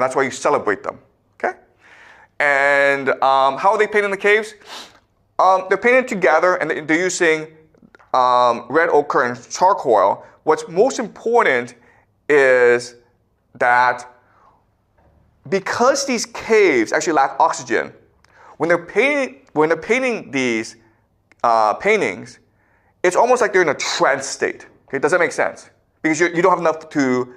And that's why you celebrate them. Okay? And how are they painted in the caves? They're painted together, and they're using red ochre and charcoal. What's most important is that because these caves actually lack oxygen, when they're painting these paintings, it's almost like they're in a trance state. Okay, does that make sense? Because you don't have enough to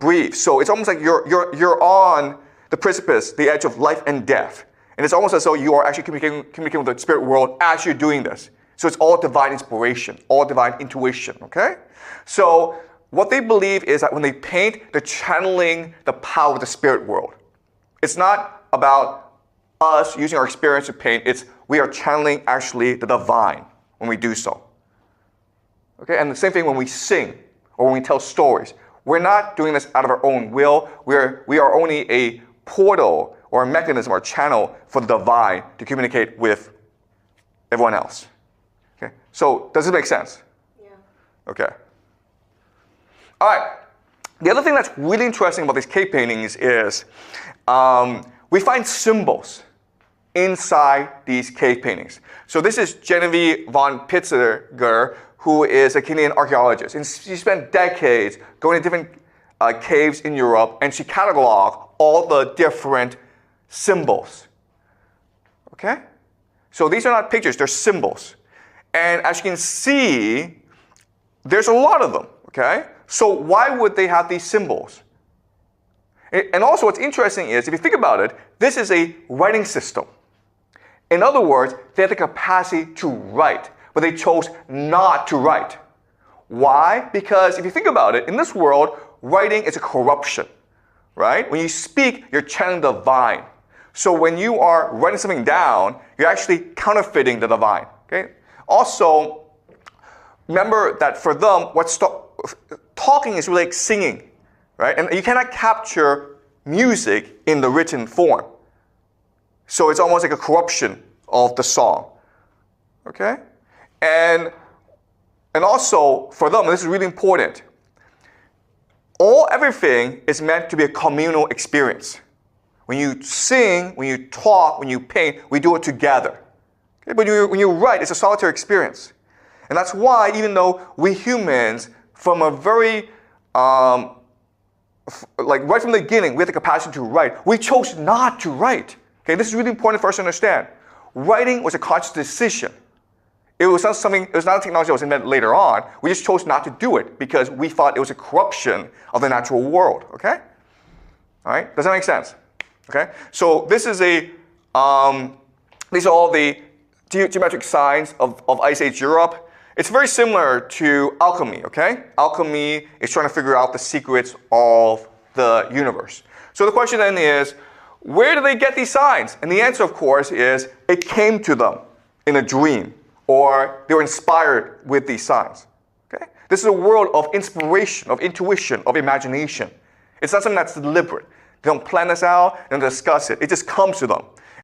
breathe. So it's almost like you're on the precipice, the edge of life and death. And it's almost as though you are actually communicating with the spirit world as you're doing this. So it's all divine inspiration, all divine intuition, okay? So what they believe is that when they paint, they're channeling the power of the spirit world. It's not about us using our experience to paint. It's we are channeling actually the divine when we do so. Okay, and the same thing when we sing or when we tell stories. We're not doing this out of our own will. We are only a portal or a mechanism or a channel for the divine to communicate with everyone else. Okay, so does this make sense? Yeah. Okay. All right. The other thing that's really interesting about these cave paintings is we find symbols inside these cave paintings. So this is Genevieve von Pitziger, who is a Canadian archaeologist. And she spent decades going to different caves in Europe, and she cataloged all the different symbols. Okay? So these are not pictures, they're symbols. And as you can see, there's a lot of them. Okay? So why would they have these symbols? And also what's interesting is, if you think about it, this is a writing system. In other words, they had the capacity to write, but they chose not to write. Why? Because if you think about it, in this world, writing is a corruption, right? When you speak, you're channeling the divine. So when you are writing something down, you're actually counterfeiting the divine, okay? Also, remember that for them, talking is really like singing, right? And you cannot capture music in the written form. So it's almost like a corruption of the song, okay? And also, for them, this is really important. Everything is meant to be a communal experience. When you sing, when you talk, when you paint, we do it together. Okay? But when you write, it's a solitary experience. And that's why, even though we humans, from a very, right from the beginning, we had the capacity to write, we chose not to write. Okay, this is really important for us to understand. Writing was a conscious decision. It was not a technology that was invented later on. We just chose not to do it because we thought it was a corruption of the natural world, okay? All right, does that make sense? Okay, so this is these are all the geometric signs of Ice Age Europe. It's very similar to alchemy, okay? Alchemy is trying to figure out the secrets of the universe. So the question then is, where do they get these signs? And the answer, of course, is it came to them in a dream, or they were inspired with these signs. Okay? This is a world of inspiration, of intuition, of imagination. It's not something that's deliberate. They don't plan this out, they don't discuss it. It just comes to them.